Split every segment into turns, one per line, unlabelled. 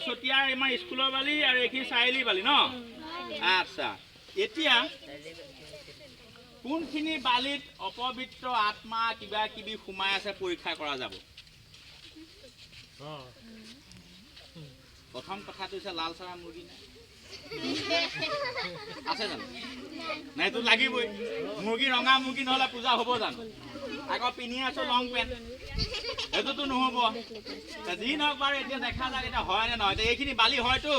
চতিয়াৰ আমাৰ স্কুলৰ বালি আৰু এইখিনি চাৰিআলি বালি ন আচ্ছা এতিয়া কোনখিনি বালিত অপবিত্ৰ আত্মা কিবা কিবি সোমাই আছে পৰীক্ষা কৰা যাব প্ৰথম কথাটো হৈছে লাল চাৰা মুৰ্গী নাই আছে জানো নাই তো লাগিবই মুৰ্গী ৰঙা মুৰ্গী নহলে পূজা হ'ব জানো আকৌ পিন্ধি আছো লং পেণ্ট এইটোতো নহ'ব যি নহওক বাৰু এতিয়া দেখা যায় এতিয়া হয় নে নহয় এইখিনি বালি হয়তো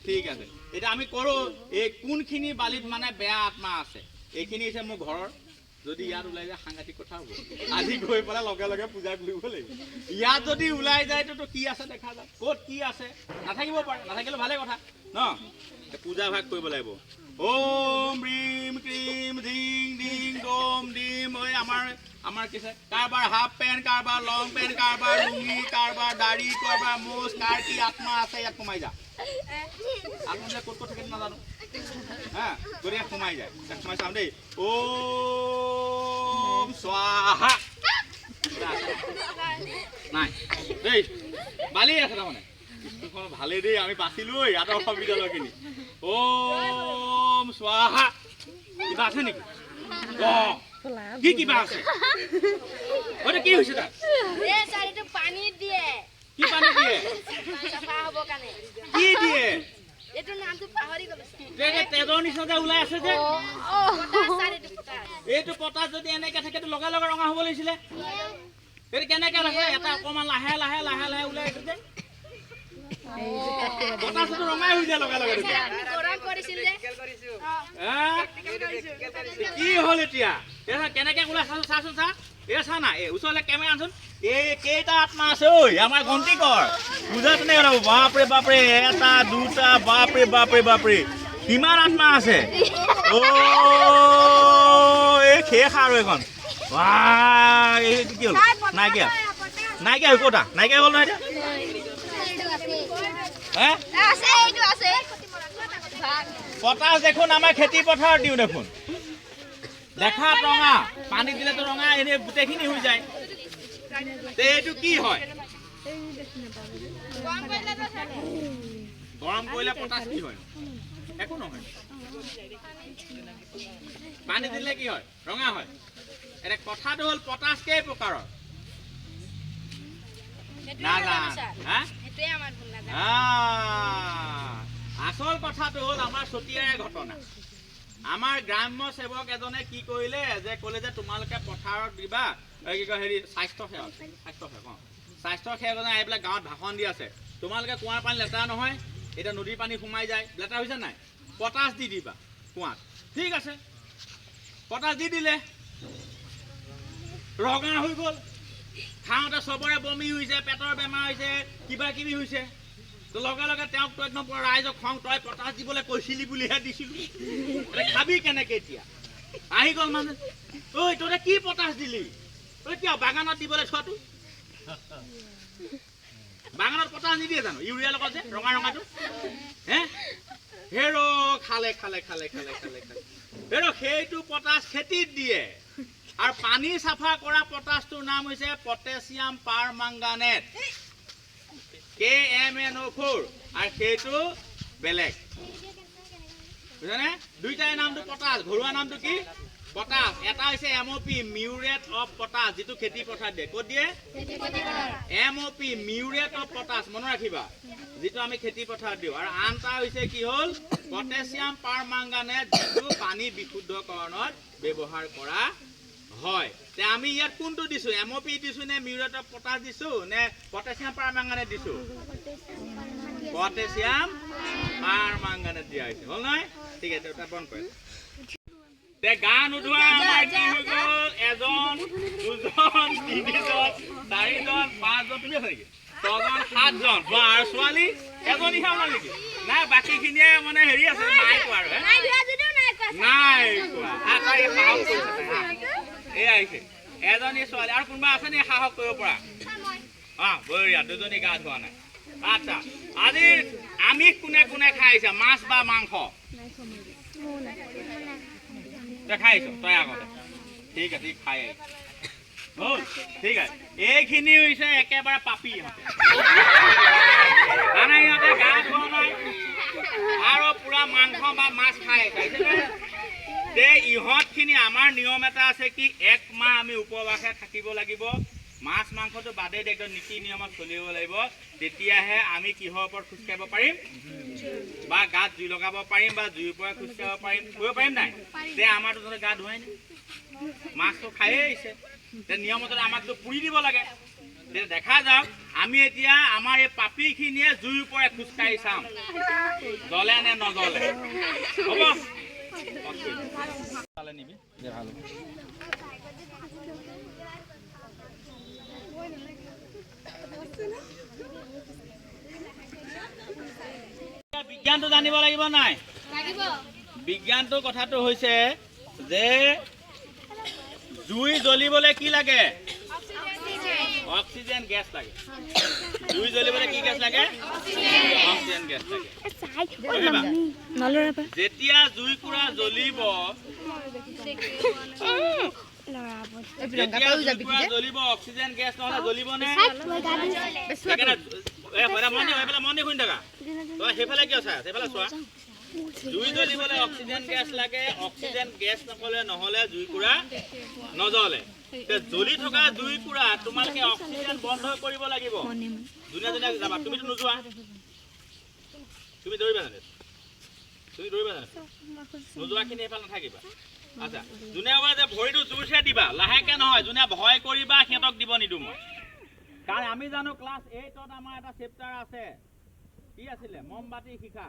ঠিক আছে এতিয়া আমি কৰোঁ এই কোনখিনি বালিত মানে বেয়া আত্মা আছে এইখিনি হৈছে মোৰ ঘৰৰ যদি ইয়াত ওলাই যায় সাংঘাতিক কথা হ'ব আজি গৈ পেলাই লগে লগে পূজা কৰিব লাগিব ইয়াত যদি ওলাই যায় তো কি আছে দেখা যায় ক'ত কি আছে নাথাকিব পাৰে নাথাকিলে ভালে কথা ন পূজা ভাগ কৰিব লাগিব ওম ৰিম ক্ৰিম ধিং ডিং ডম ডিম ঐ আমাৰ কি আছে কাৰোবাৰ হাফ পেণ্ট কাৰোবাৰ লং পেণ্ট কাৰোবাৰ লুঙি কাৰোবাৰ দাড়ি কাৰোবাৰ মোজ কাৰ কি আত্মা আছে ইয়াত সোমাই যা আত্মা যে ক'ত থাকে নাজানো হা গতিকে সোমাই যায় সোমাই চাম দেই ওম স্বাহা নাই দেই বালি আছে তাৰমানে স্কুলখন ভালেই দেই আমি বাচিলো ইয়াত বিদ্যালয়খিনি ওম স্বাহা কিবা আছে নেকি কি কিবা আছে ওটা কি হৈছে তাত
এ চাৰিটো পানী দিয়ে
কি পানী দিয়ে
চাফা হ'ব কাৰণে
কি দিয়ে
এটো নামটো পাহৰি গলো
তেজৰ নিচিনা ওলাই আছে যে
পটাছ চাৰিটো পটাছ
এইটো পটাছ যদি এনেকে থাকে তো লগা লগা ৰঙা হ'ব লাগিছিলে এইটো কেনেকে আছে এটা অকমান লাহে লাহে লাহে লাহে ওলাই আছে যে পটাছটো ৰঙাই হৈ যায় লগা লগা
গৰম কৰিছিল যে
কি হ'ল এতিয়া কেনেকে ওলাই চাচোন চা এই চা না এই ওচৰলে কেমেৰা আনচোন এই কেইটা আত্মা আছে ঐ আমাৰ গন্তি কৰ বুজা তেনে বাপৰে বাপৰে এটা দুটা বাপৰে বাপৰে বাপৰে কিমান আত্মা আছে অ এই শেষ আৰু এখন এই কি হ'ল নাইকিয়া নাইকিয়া হৈ ক'তা নাইকিয়া হ'ল নহয় এতিয়া পটাছ দেখোন আমাৰ খেতি পথাৰত দিওঁ দেখোন দেখাত ৰঙা পানী দিলেতো ৰঙা এনেই গোটেইখিনি হৈ যায় এইটো কি হয় গৰম কৰিলে পটাছ কি হয় একো নহয় পানী দিলে কি হয় ৰঙা হয় এতিয়া কথাটো হ'ল পটাছ কেই প্ৰকাৰৰ আচল কথাটো হ'ল আমাৰ চতিয়াৰে ঘটনা আমাৰ গ্ৰাম্য সেৱক এজনে কি কৰিলে যে ক'লে যে তোমালোকে পথাৰত দিবা কি কয় হেৰি স্বাস্থ্য সেৱকজনে আহি পেলাই গাঁৱত ভাষণ দি আছে তোমালোকে কুঁৱাৰ পানী লেতেৰা নহয় এতিয়া নদীৰ পানী সোমাই যায় লেতেৰা হৈছে নাই পটাছ দি দিবা কুঁৱাত ঠিক আছে পটাছ দি দিলে ৰঙা হৈ গ'ল খাওঁতে চবৰে বমি হৈছে পেটৰ বেমাৰ হৈছে কিবা কিবি হৈছে লগে লগে তেওঁক তো একদম ৰাইজক খং তই পটাছ দিবলৈ কৈছিলি বুলিহে দিছিলোঁ খাবি কেনেকে এতিয়া আহি গ'ল মানে ঐ তই কি পটাছ দিলি তই কিয় বাগানত দিবলৈ থোৱাটো বাগানত পটাছ নিদিয়ে জানো ইউৰিয়াৰ লগত যে ৰঙা ৰঙাটো হে হেৰ খালে খালে খালে খালে খালে খালে হেৰ সেইটো পটাছ খেতিত দিয়ে আৰু পানী চাফা কৰা পটাছটোৰ নাম হৈছে পটেছিয়াম পাৰমাংগানেট KMNO4 আৰু সেইটো বেলেগ বুঝানে দুইটাই নামটো পটাছ ঘৰুৱা নামটো কি পটাছ এটা হৈছে MOP মিউৰেট অফ পটাছ যেটো খেতি পথাৰ দিয়ে ক'ত দিয়ে MOP মিউৰেট অফ পটাছ মনত ৰাখিবা যেটো আমি খেতি পথাৰ দিও আৰু আনটা হৈছে কি হ'ল পটেছিয়াম পাৰমাংগানেট যেটো পানী বিশুদ্ধকৰণত ব্যৱহাৰ কৰা হয় তে আমি ইয়াত কোনটো দিছো MOP দিছো নে মিউৰেট অফ পটাছ দিছো নে পটেছিয়াম পাৰমাংগানেট দিছো পটেছিয়াম পাৰমাংগানেট দিয়া হৈছে হল নাই ঠিক আছে এটা বন্ধ কৰে তে গান উঠোৱা আমাৰ কি হৈ গ'ল এজন দুজন তিনিজন চাৰিজন পাঁচজন তুমি আছে নেকি ছজন সাতজন বা আৰু ছোৱালী এজনীহে ওলাল নেকি নাই বাকীখিনিয়ে মানে হেৰি আছে নাই কোৱা আৰু নাই কোৱা আটাই সাহস কৰিছে এই আহিছে এজনী ছোৱালী আৰু কোনোবা আছে নে সাহস কৰিব পৰা বঢ়িয়া দুজনী গা ধোৱা নাই আচ্ছা আজি আমিষ কোনে কোনে খাইছে মাছ বা মাংস খাইছো তই আগতে ঠিক আছে খাই হ'ল ঠিক আছে এইখিনি হৈছে একেবাৰে পাপী ইহঁতে মাংস বা মাছ খায় তে ইহঁতখিনি আমাৰ নিয়ম এটা আছে কি 1 মাহ আমি উপবাসে থাকিব লাগিব মাছ মাংসটো বাদে একদম নীতি নিয়মত চলিব লাগিব তেতিয়াহে আমি কিহৰ ওপৰত খোজ কাঢ়িব পাৰিম বা গাত জুই লগাব পাৰিম বা জুইৰ পৰা খোজ কাঢ়িব পাৰিম কৰিব পাৰিম নাই তে আমাৰতো তহঁতে গা ধুৱাই নাই মাছটো খায়ে আহিছে তে নিয়মতে আমাকতো পুৰি দিব লাগে দেখা যাওক আমি এতিয়া আমাৰ এই পাপীখিনিয়ে জুইৰ পৰা খোজ কাঢ়ি চাম জ্বলে নে নজ্বলে হ'ব নিবি ভাল বিজ্ঞানটো জানিব লাগিব নাই বিজ্ঞানটোৰ কথাটো হৈছে যে জুই জ্বলিবলৈ কি লাগে অক্সিজেন গেছ লাগে জুই জ্বলিবলৈ কি গেছ লাগে অক্সিজেন গেছ লাগে যেতিয়া জুইকুৰা জ্বলিব জ্বলিব অক্সিজেন গেছ নহলে জ্বলিব নে মনে শুনি থাকা তই সেইফালে কিয় চাই সেইফালে চোৱা জুই জ্বলিবলৈ অক্সিজেন গেছ লাগে অক্সিজেন গেছ নকলে নহলে জুইকুৰা নজ্বলে জ্বলি থকা জুইকুৰা তোমালোকে অক্সিজেন বন্ধ কৰিব লাগিব দুনিয়া দুনিয়া যাবা তুমিতো নোযোৱা তুমি দৌৰিবা জানে নোযোৱাখিনি এইফালে নাথাকিবা আচ্ছা যোনে যে ভৰিটো জোৰছে দিবা লাহেকে নহয় যোনে ভয় কৰিবা সিহঁতক দিব নিদিওঁ মই কাৰণ আমি জানো ক্লাছ 8ত আমাৰ এটা চেপ্টাৰ আছে কি আছিলে মমবাতি শিখা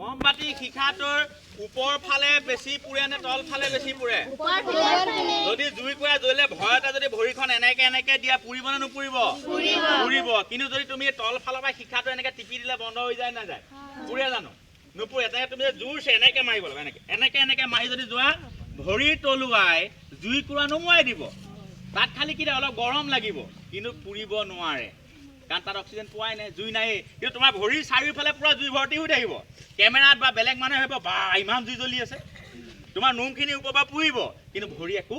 মমবাতি শিখাটোৰ ওপৰ ফালে বেছি পুৰে নে তল ফালে বেছি পুৰে যদি জুইকুৰা জ্বলে ভয়তে যদি ভৰিখন এনেকে এনেকে দিয়া পুৰিব নে নুপুৰিব পুৰিব কিন্তু যদি তুমি তল ফালৰ পৰা শিখাটো এনেকে টিপি দিলে বন্ধ হৈ যায় নাযায় পুৰে জানো নুপুৰে তেনেকে তুমি জোৰছে এনেকে মাৰিব লাগিব এনেকে এনেকে মাৰি যদি যোৱা ভৰি তলুৱাই জুইকুৰা নুমুৱাই দিব তাত খালি কি অলপ গৰম লাগিব কিন্তু পুৰিব নোৱাৰে কাৰণ তাত অক্সিজেন পোৱাই নাই জুই নাই কিন্তু তোমাৰ ভৰিৰ চাৰিওফালে পুৰা জুই ভৰ্তি হৈ থাকিব কেমেৰাত বা বেলেগ মানুহে ভাবিব বা ইমান জুই জ্বলি আছে তোমাৰ নোমখিনি ওপৰৰ পৰা পুৰিব কিন্তু ভৰি একো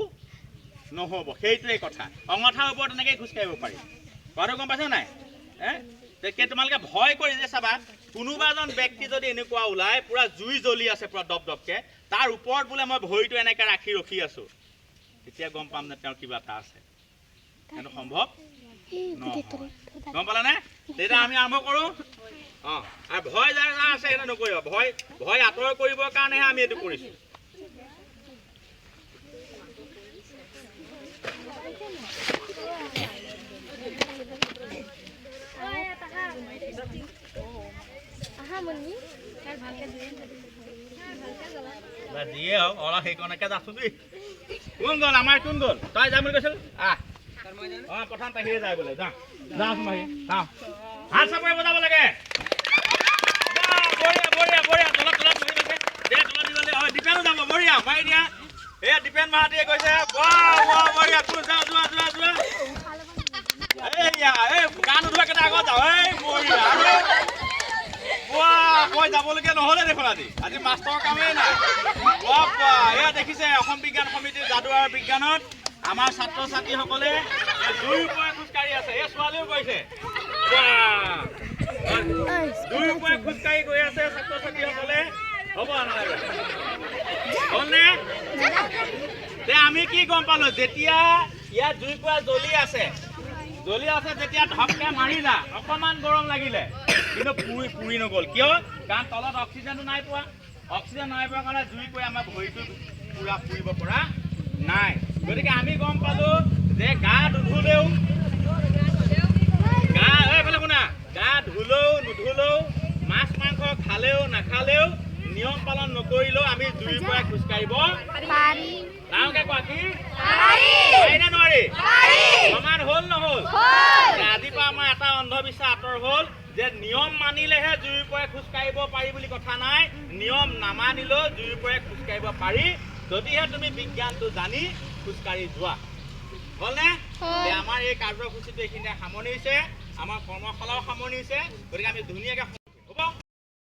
নহ'ব সেইটোৱে কথা অঙঠাৰ ওপৰত এনেকৈ খোজ কাঢ়িব পাৰি কথাটো গম পাইছা নাই তেতিয়া তোমালোকে ভয় কৰি যে চাবা কোনোবা এজন ব্যক্তি যদি এনেকুৱা ওলাই পুৰা জুই জ্বলি আছে পুৰা দপ দপকে তাৰ ওপৰত বোলে মই ভৰিটো এনেকৈ ৰখি আছো তেতিয়া গম পাম যে তেওঁৰ কিবা এটা আছে সেইটো সম্ভৱ গম পালানে তেতিয়া আমি আৰম্ভ কৰোঁ আৰু ভয় যাৰ যাৰ আছে সেইটো নকৰিব ভয় আঁতৰ কৰিবৰ কাৰণেহে আমি এইটো কৰিছোঁ দিয়ে হওক অলপ সেইকণকে যাচোন দেই কোন গ'ল আমাৰ কোন গ'ল তই যাম বুলি কৈছিল প্ৰথম তাহিয়ে যায় বোলে যাওঁচোন ভাই চাওঁ হাত চাপৰি বজাব লাগে বঢ়িয়া বঢ়িয়া তলত তলত বহি গৈছে তলত দিবলৈ হয় দীপেনো যাব বঢ়িয়া মাৰি দিয়া এয়া দীপেন মাহাতিয়ে কৈছে বঢ়িয়া কোন যাওঁ যোৱা যোৱা যোৱা এইয়া এই গা নোধোৱাকেইটা আগত যাওঁ এই বঢ়িয়া মই যাবলগীয়া নহ'লে দেখোন আজি মাষ্টৰৰ কামেই নাই এয়া দেখিছে অসম বিজ্ঞান সমিতিৰ যাদু আৰু বিজ্ঞানত আমাৰ ছাত্ৰ ছাত্ৰীসকলে জুইৰ পৰা খোজকাঢ়ি আছে এই ছোৱালীও গৈছে জুইৰ পৰা খোজকাঢ়ি গৈ আছে ছাত্ৰ ছাত্ৰীসকলে হ'ব নালাগে হ'লনে আমি কি গম পালো যেতিয়া ইয়াত জুইৰ পৰা জ্বলি আছে যেতিয়া ধপকে মাৰিলা অকণমান গৰম লাগিলে কিন্তু পুৰি নগ'ল কিয় কাৰণ তলত অক্সিজেনটো নাই পোৱা অক্সিজেন নাই পোৱাৰ কাৰণে জুই কৰি আমাৰ ভৰিটো পুৰা পুৰিব পৰা নাই গতিকে আমি গম পালো যে গা নুধুলেও গা ধুলেও নুধুলেও মাছ মাংস খালেও নাখালেও নিয়ম পালন নকৰিলেও আমি জুইৰ পৰা খোজকাঢ়িব ডাঙৰকে কোৱা কি পাৰিনে নোৱাৰি সমান হ'ল নহ'ল আজিৰ পৰা আমাৰ এটা অন্ধবিশ্বাস আঁতৰ হ'ল যে নিয়ম মানিলেহে জুইৰ পৰা খোজকাঢ়িব পাৰি বুলি কথা নাই নিয়ম নামানিলেও জুইৰ পৰা খোজকাঢ়িব পাৰি যদিহে তুমি বিজ্ঞানটো জানি খোজকাঢ়ি যোৱা হ'লনে আমাৰ এই কাৰ্যসূচীটো এইখিনিতে সামৰণি হৈছে আমাৰ কৰ্মশালাও সামৰণি হৈছে গতিকে আমি ধুনীয়াকৈ